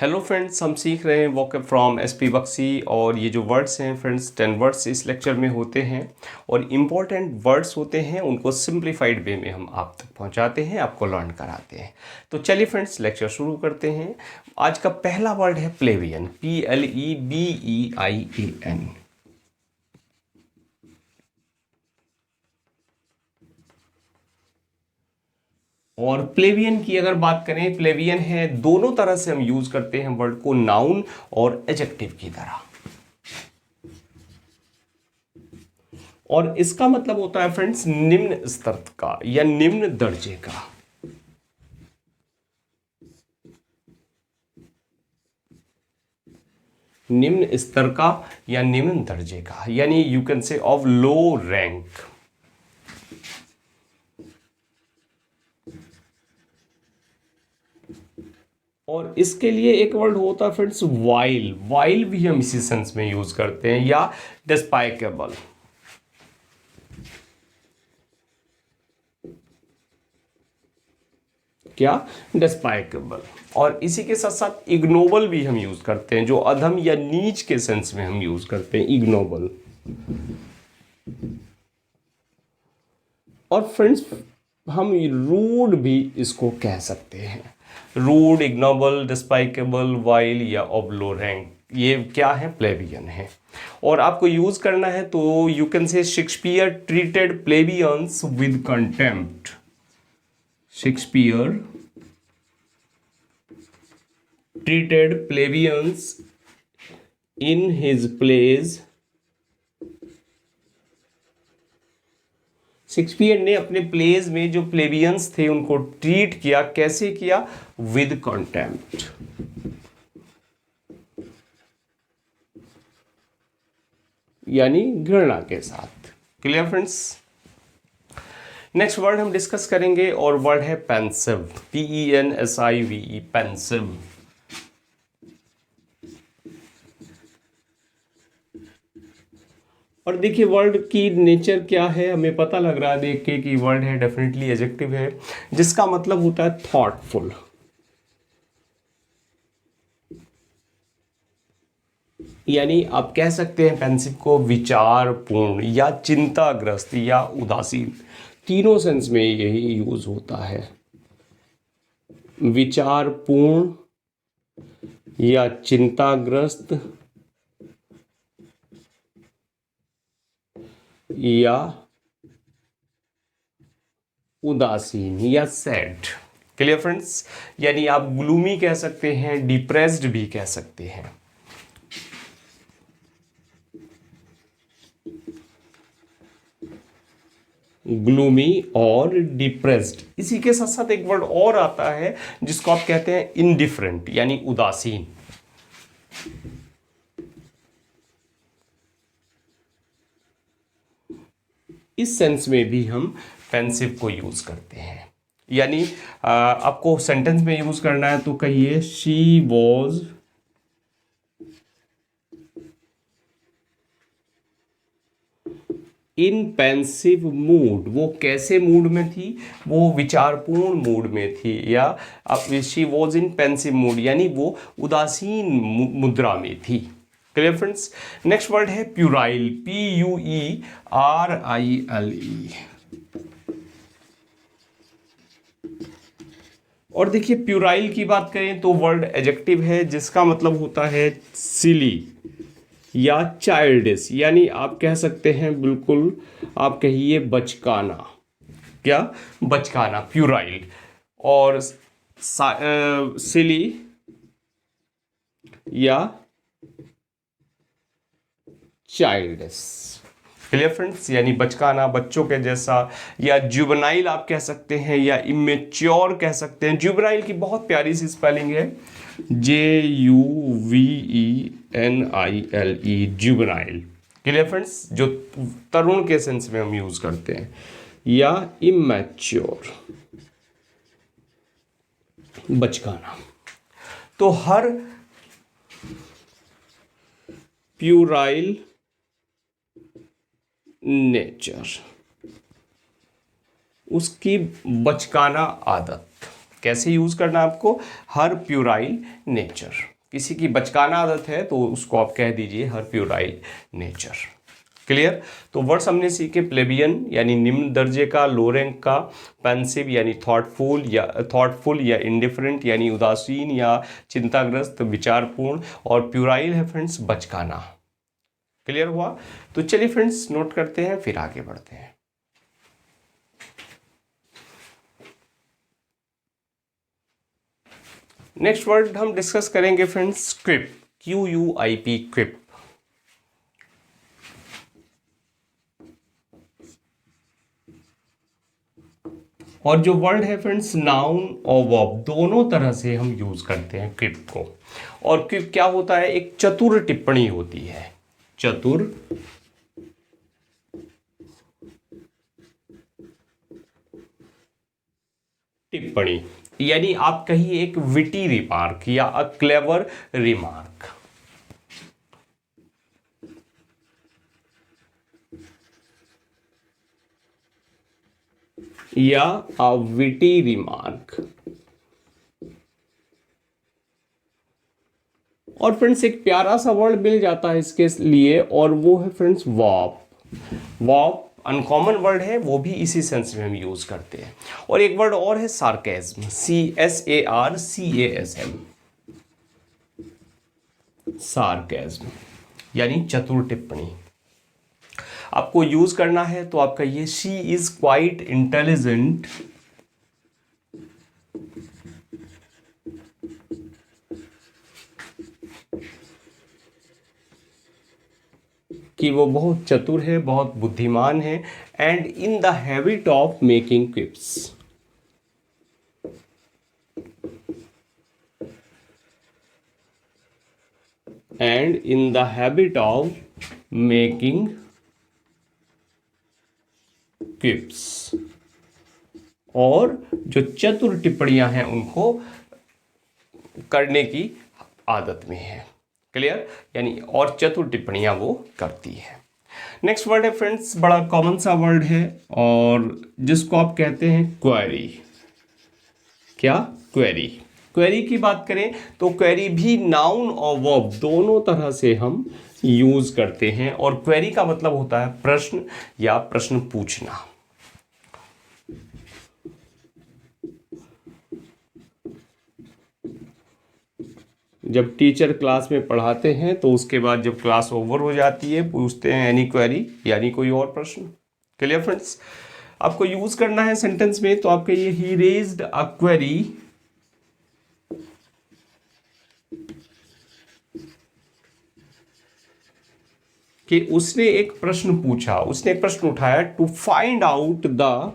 Hello friends, हम सीख रहे हैं वोकैब फ्रॉम एसपी बक्सी। और ये जो वर्ड्स हैं फ्रेंड्स 10 वर्ड्स इस लेक्चर में होते हैं और इम्पॉर्टेंट वर्ड्स होते हैं, उनको सिंप्लीफाइड वे में हम आप तक पहुंचाते हैं, आपको लर्न कराते हैं। तो चलिए फ्रेंड्स लेक्चर शुरू करते हैं। आज का पहला वर्ड है प्लेबियन, PLEBEIAN। और प्लेबियन की अगर बात करें, प्लेबियन है, दोनों तरह से हम यूज करते हैं वर्ड को, नाउन और एडजेक्टिव की तरह। और इसका मतलब होता है फ्रेंड्स निम्न स्तर का या निम्न दर्जे का। निम्न स्तर का या निम्न दर्जे का, यानी यू कैन से ऑफ लो रैंक। और इसके लिए एक वर्ड होता है फ्रेंड्स वाइल। वाइल भी हम इसी सेंस में यूज करते हैं, या डिस्पाइकेबल। क्या? डिस्पाइकेबल। और इसी के साथ साथ इग्नोबल भी हम यूज करते हैं, जो अधम या नीच के सेंस में हम यूज करते हैं, इग्नोबल। और फ्रेंड्स हम रूड भी इसको कह सकते हैं। रूड, इग्नोबल, डिस्पाइकेबल, वाइल या ऑफ लो रैंक, ये क्या है? प्लेबियन है। और आपको यूज करना है तो you can say Shakespeare treated plebeians with contempt. Shakespeare treated plebeians in his plays। Shakespeare ने अपने प्लेज में जो प्लेबियंस थे उनको ट्रीट किया, कैसे किया? विद कंटेम्प्ट, यानी घृणा के साथ। Clear friends? नेक्स्ट वर्ड हम डिस्कस करेंगे और वर्ड है पेंसिव, PENSIVE, पेंसिव। और देखिए वर्ड की नेचर क्या है, हमें पता लग रहा है देख के कि वर्ड है डेफिनेटली एडजेक्टिव है, जिसका मतलब होता है थॉटफुल। यानी आप कह सकते हैं पेंसिव को विचारपूर्ण या चिंताग्रस्त या उदासीन, तीनों सेंस में यही यूज होता है। विचारपूर्ण या चिंताग्रस्त या उदासीन या सैड। Clear friends? यानी आप ग्लूमी कह सकते हैं, डिप्रेस्ड भी कह सकते हैं। ग्लूमी और डिप्रेस्ड। इसी के साथ साथ एक वर्ड और आता है जिसको आप कहते हैं इनडिफरेंट, यानी उदासीन। इस सेंस में भी हम पेंसिव को यूज करते हैं। यानी आपको सेंटेंस में यूज करना है तो कहिए she was in pensive mood. वो कैसे मूड में थी? वो विचारपूर्ण मूड में थी, या she was in pensive mood, यानी वो उदासीन मुद्रा में थी। Clear friends? नेक्स्ट वर्ड है प्यूराइल, PUERILE। और देखिए प्यूराइल की बात करें तो वर्ड एडजेक्टिव है, जिसका मतलब होता है सिली या चाइल्डिश, यानी आप कह सकते हैं बिल्कुल, आप कहिए बचकाना। क्या? बचकाना, प्यूराइल। और सिली या चाइल्डिश। Clear friends? यानी बचकाना, बच्चों के जैसा, या जुवेनाइल आप कह सकते हैं, या इमेच्योर कह सकते हैं। जुवेनाइल की बहुत प्यारी सी स्पेलिंग है, JUVENILE, जुवेनाइल। Clear friends? जो तरुण के सेंस में हम यूज करते हैं। या इमेच्योर, बचकाना। तो हर प्यूराइल नेचर, उसकी बचकाना आदत। कैसे यूज़ करना है आपको, हर प्यूराइल नेचर। किसी की बचकाना आदत है तो उसको आप कह दीजिए हर प्यूराइल नेचर। क्लियर। तो वर्ड्स हमने सीखे, प्लेबियन यानी निम्न दर्जे का, लो रैंक का, पेंसिव यानी थॉटफुल या इंडिफरेंट यानी उदासीन या चिंताग्रस्त विचारपूर्ण, और प्यूराइल है फ्रेंड्स बचकाना। क्लियर हुआ। तो चलिए फ्रेंड्स नोट करते हैं फिर आगे बढ़ते हैं। नेक्स्ट वर्ड हम डिस्कस करेंगे फ्रेंड्स क्विप, QUIP, क्विप। और जो वर्ड है फ्रेंड्स नाउन और वर्ब दोनों तरह से हम यूज करते हैं क्विप को। और क्विप क्या होता है, एक चतुर टिप्पणी होती है, चतुर टिप्पणी, यानी आप कहिए एक विटी रिमार्क या अ क्लेवर रिमार्क। या अ विटी रिमार्क। और फ्रेंड्स एक प्यारा सा वर्ड मिल जाता है इसके लिए, और वो है फ्रेंड्स वॉप। वॉप अनकॉमन वर्ड है, वो भी इसी सेंस में हम यूज करते हैं। और एक वर्ड और है सार्केज्म, SARCASM, सार्केज्म यानी चतुर टिप्पणी। आपको यूज करना है तो आप कहिए शी इज क्वाइट इंटेलिजेंट कि वो बहुत चतुर है, बहुत बुद्धिमान है, and in the habit of making क्विप्स, and in the habit of making क्विप्स। और जो चतुर टिप्पणियां हैं उनको करने की आदत में है। क्लियर, यानी और चतुर टिप्पणियां वो करती है। नेक्स्ट वर्ड है फ्रेंड्स, बड़ा कॉमन सा वर्ड है और जिसको आप कहते हैं क्वेरी। क्या, क्वेरी। क्वेरी की बात करें तो क्वेरी भी नाउन और वर्ब दोनों तरह से हम यूज करते हैं। और क्वेरी का मतलब होता है प्रश्न या प्रश्न पूछना। जब टीचर क्लास में पढ़ाते हैं तो उसके बाद जब क्लास ओवर हो जाती है पूछते हैं एनी क्वेरी, यानी कोई और प्रश्न। Clear friends. आपको यूज करना है सेंटेंस में तो आप कहिए ही रेज्ड अ क्वेरी कि उसने एक प्रश्न पूछा, उसने एक प्रश्न उठाया, to find out the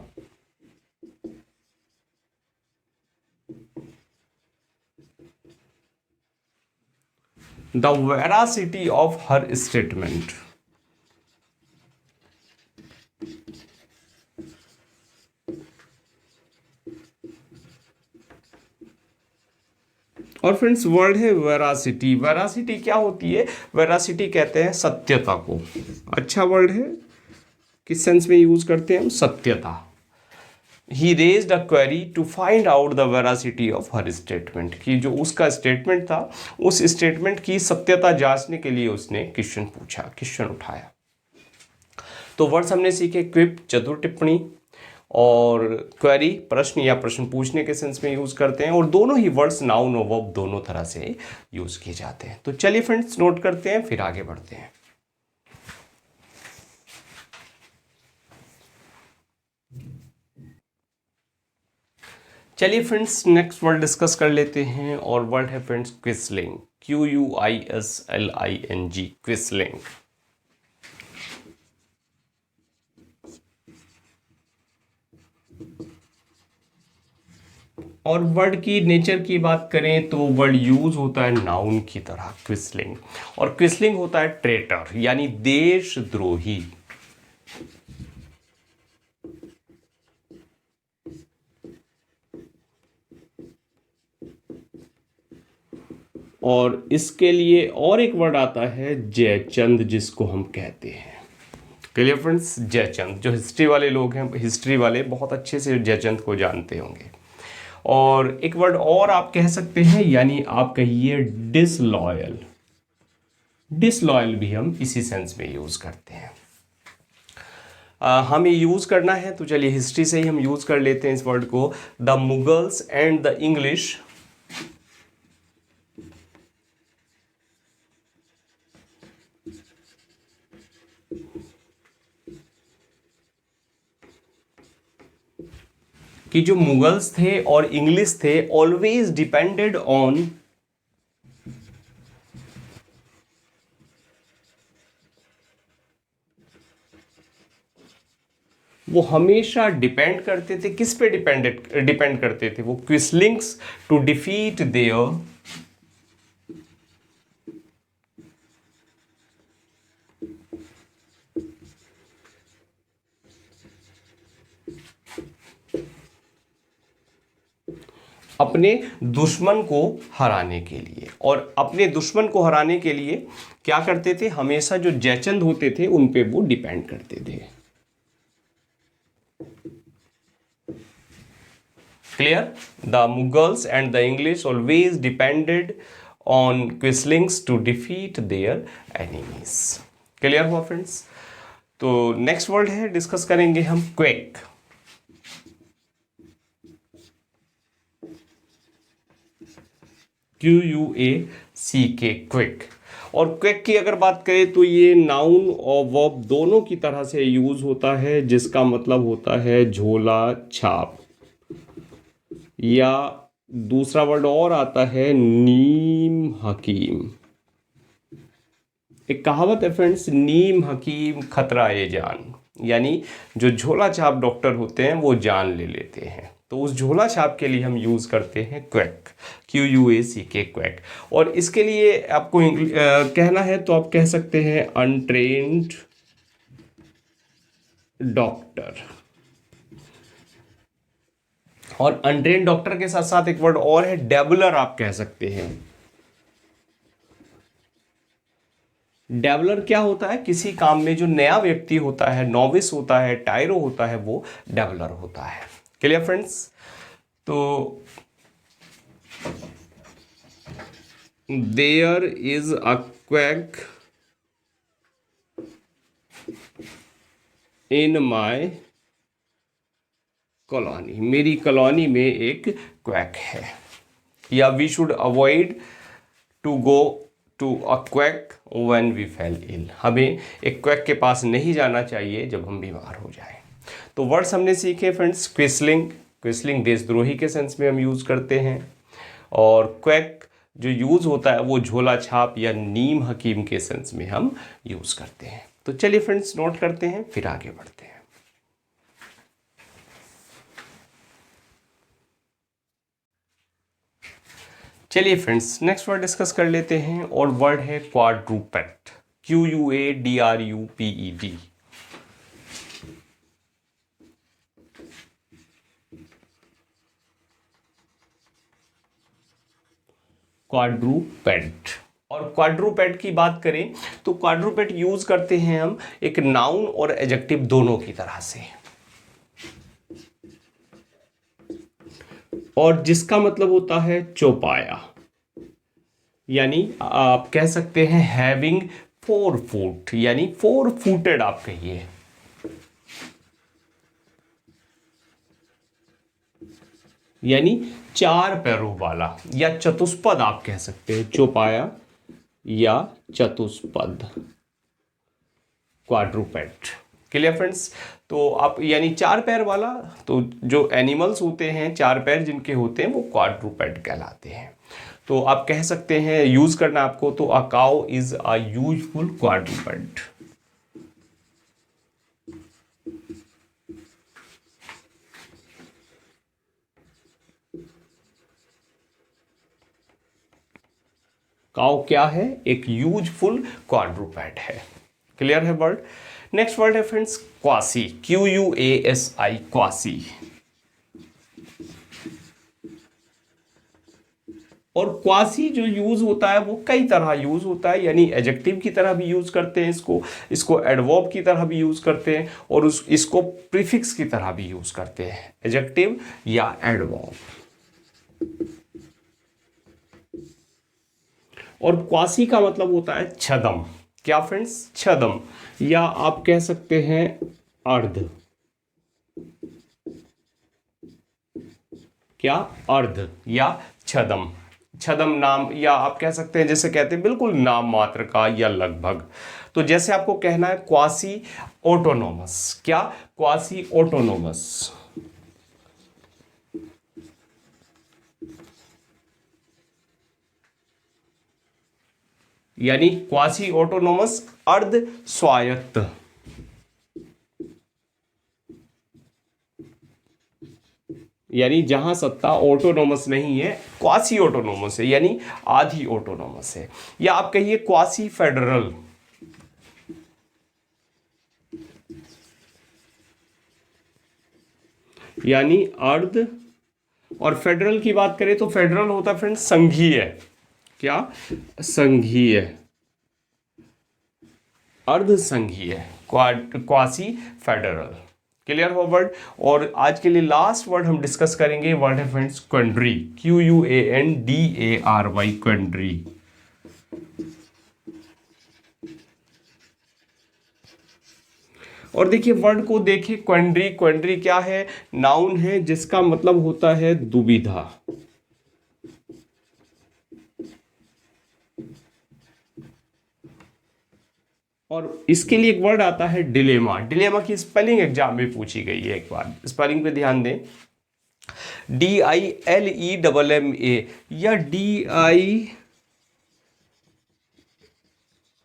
veracity of her statement। और फ्रेंड्स वर्ड है वेरासिटी। वेरासिटी क्या होती है, वेरासिटी कहते हैं सत्यता को। अच्छा वर्ड है, किस सेंस में यूज करते हैं हम, सत्यता। He raised a query to find out the veracity of her statement, कि जो उसका स्टेटमेंट था उस स्टेटमेंट की सत्यता जांचने के लिए उसने क्वेश्चन पूछा, क्वेश्चन उठाया। तो वर्ड्स हमने सीखे क्विप चतुर टिप्पणी, और क्वेरी प्रश्न या प्रश्न पूछने के सेंस में यूज करते हैं। और दोनों ही वर्ड्स नाउन और वर्ब दोनों तरह से यूज किए जाते हैं। तो चलिए फ्रेंड्स नोट करते हैं फिर आगे बढ़ते हैं। चलिए फ्रेंड्स नेक्स्ट वर्ड डिस्कस कर लेते हैं, और वर्ड है फ्रेंड्स क्विसलिंग, QUISLING, क्विसलिंग। और वर्ड की नेचर की बात करें तो वर्ड यूज होता है नाउन की तरह, क्विसलिंग। और क्विसलिंग होता है ट्रेटर यानी देशद्रोही। और इसके लिए और एक वर्ड आता है जयचंद, जिसको हम कहते हैं। Clear friends, Jaichand. जो हिस्ट्री वाले लोग हैं, हिस्ट्री वाले बहुत अच्छे से जयचंद को जानते होंगे। और एक वर्ड और आप कह सकते हैं, यानी आप कहिए डिसलॉयल। डिसलॉयल भी हम इसी सेंस में यूज़ करते हैं। हमें यूज़ करना है तो चलिए हिस्ट्री से ही हम यूज़ कर लेते हैं इस वर्ड को। The Mughals and the English कि जो मुगल्स थे और इंग्लिश थे ऑलवेज डिपेंडेड ऑन वो हमेशा डिपेंड करते थे, किस पे डिपेंड करते थे? वो क्विस्लिंग्स टू डिफीट देयर अपने दुश्मन को हराने के लिए। और अपने दुश्मन को हराने के लिए क्या करते थे? हमेशा जो जयचंद होते थे उन पे वो डिपेंड करते थे। Clear? The Mughals and the English always depended on quislings to defeat their enemies. Clear हुआ फ्रेंड्स? तो नेक्स्ट वर्ड है, डिस्कस करेंगे हम क्वेक। QUACK, quick. और क्विक की अगर बात करें तो ये नाउन और वर्ब दोनों की तरह से यूज होता है, जिसका मतलब होता है झोला छाप, या दूसरा वर्ड और आता है नीम हकीम। एक कहावत है फ्रेंड्स, नीम हकीम खतरा ए जान, यानी जो झोला छाप डॉक्टर होते हैं वो जान ले लेते हैं। तो उस झोला छाप के लिए हम यूज करते हैं क्वैक, QUACK, क्वैक। और इसके लिए आपको कहना है तो आप कह सकते हैं अनट्रेन्ड डॉक्टर। और अनट्रेन्ड डॉक्टर के साथ साथ एक वर्ड और है डेबलर, आप कह सकते हैं। डेवलर क्या होता है? किसी काम में जो नया व्यक्ति होता है, नॉविस होता है, टायरो होता है, वो डेवलर होता है। Clear friends? तो there is a quack in my colony, मेरी कॉलोनी में एक क्वैक है। या we should avoid to go to a quack when we fell ill, हमें एक क्वैक के पास नहीं जाना चाहिए जब हम बीमार हो जाएं। तो वर्ड्स हमने सीखे फ्रेंड्स, क्विस्लिंग, क्विस्लिंग देशद्रोही के सेंस में हम यूज़ करते हैं। और क्वैक जो यूज़ होता है वो झोला छाप या नीम हकीम के सेंस में हम यूज़ करते हैं। तो चलिए फ्रेंड्स नोट करते हैं, फिर आगे बढ़ते हैं। चलिए फ्रेंड्स नेक्स्ट वर्ड डिस्कस कर लेते हैं, और वर्ड है क्वाड्रूपेट, QUADRUPED। क्वाड्रूपेट। और क्वाड्रूपेट की बात करें तो क्वाड्रूपेट यूज करते हैं हम एक नाउन और एडजेक्टिव दोनों की तरह से, और जिसका मतलब होता है चौपाया, यानी आप कह सकते हैं हैविंग 4 फुट, यानी 4 फुटेड आप कहिए। यानी 4 पैरों वाला, या चतुष्पद आप कह सकते हैं, चौपाया या चतुष्पद, क्वाड्रूपेट। Clear friends? तो आप यानी 4 पैर वाला, तो जो एनिमल्स होते हैं 4 पैर जिनके होते हैं वो क्वाड्रूपेट कहलाते हैं। तो आप कह सकते हैं यूज करना आपको, तो a cow is a useful quadruped. Cow क्या है? एक यूजफुल क्वाड्रूपेट है। क्लियर है वर्ड? नेक्स्ट वर्ड है फ्रेंड्स क्वासी, QUASI, क्वासी। और क्वासी जो यूज होता है वो कई तरह यूज होता है, यानी एडजेक्टिव की तरह भी यूज करते हैं इसको एडवर्ब की तरह भी यूज करते हैं, और इसको प्रीफिक्स की तरह भी यूज करते हैं, एडजेक्टिव या एडवर्ब। और क्वासी का मतलब होता है छदम। क्या फ्रेंड्स? छदम, या आप कह सकते हैं अर्ध। क्या? अर्ध या छदम। छदम नाम, या आप कह सकते हैं जैसे कहते हैं बिल्कुल नाम मात्र का या लगभग। तो जैसे आपको कहना है क्वासी ऑटोनोमस। क्या? क्वासी ऑटोनोमस, यानी क्वासी ऑटोनोमस अर्ध स्वायत्त। यानी जहां सत्ता ऑटोनोमस नहीं है, क्वासी ऑटोनोमस है, यानी आधी ऑटोनोमस है। या आप कहिए क्वासी फेडरल। यानी अर्ध। और फेडरल की बात करें तो फेडरल होता है फ्रेंड्स संघीय। क्या? संघीय, अर्ध संघीय, क्वासी फेडरल। क्लियर हो वर्ड? और आज के लिए लास्ट वर्ड हम डिस्कस करेंगे, वर्ड है फ्रेंड्स क्वेंड्री। QUANDARY, क्वेंड्री। और देखिए वर्ड को देखिए, क्वेंड्री। क्वेंड्री क्या है? नाउन है जिसका मतलब होता है दुविधा। और इसके लिए एक वर्ड आता है डिलेमा। डिलेमा की स्पेलिंग एग्जाम में पूछी गई है, एक बार स्पेलिंग पे ध्यान दें। DILEMMA या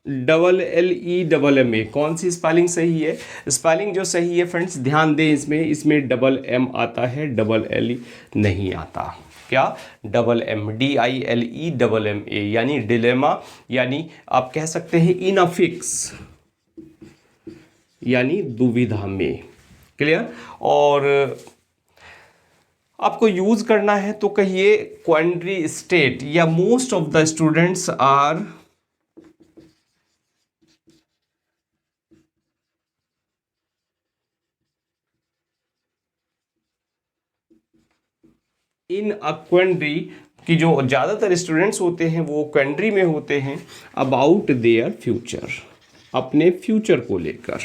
DILLEMMA, कौन सी स्पेलिंग सही है? स्पेलिंग जो सही है फ्रेंड्स ध्यान दें, इसमें डबल M आता है, डबल L नहीं आता। क्या? डबल M, DILEMMA, यानी डिलेमा, यानी आप कह सकते हैं इनअफिक्स, यानी दुविधा में। क्लियर? और आपको यूज करना है तो कहिए क्वेंड्री स्टेट, या most of the students are in a quandary, कि जो ज़्यादातर स्टूडेंट्स होते हैं वो क्वेंड्री में होते हैं अबाउट देयर फ्यूचर, अपने फ्यूचर को लेकर।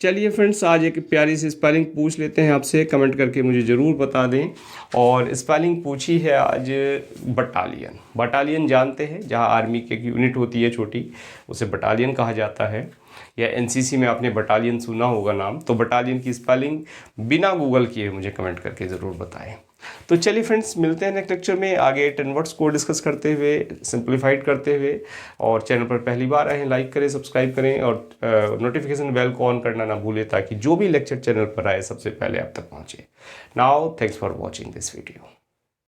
चलिए फ्रेंड्स, आज एक प्यारी सी स्पेलिंग पूछ लेते हैं आपसे, कमेंट करके मुझे ज़रूर बता दें। और स्पेलिंग पूछी है आज बटालियन। बटालियन जानते हैं, जहां आर्मी की एक यूनिट होती है छोटी, उसे बटालियन कहा जाता है। या एनसीसी में आपने बटालियन सुना होगा नाम। तो बटालियन की स्पेलिंग बिना गूगल किए मुझे कमेंट करके ज़रूर बताएं। तो चलिए फ्रेंड्स, मिलते हैं नेक्स्ट लेक्चर में आगे 10 वर्ड्स को डिस्कस करते हुए, सिंप्लीफाइड करते हुए। और चैनल पर पहली बार आए हैं, लाइक करें, सब्सक्राइब करें और नोटिफिकेशन बेल को ऑन करना ना भूलें, ताकि जो भी लेक्चर चैनल पर आए सबसे पहले आप तक पहुँचे। Now thanks for watching this video.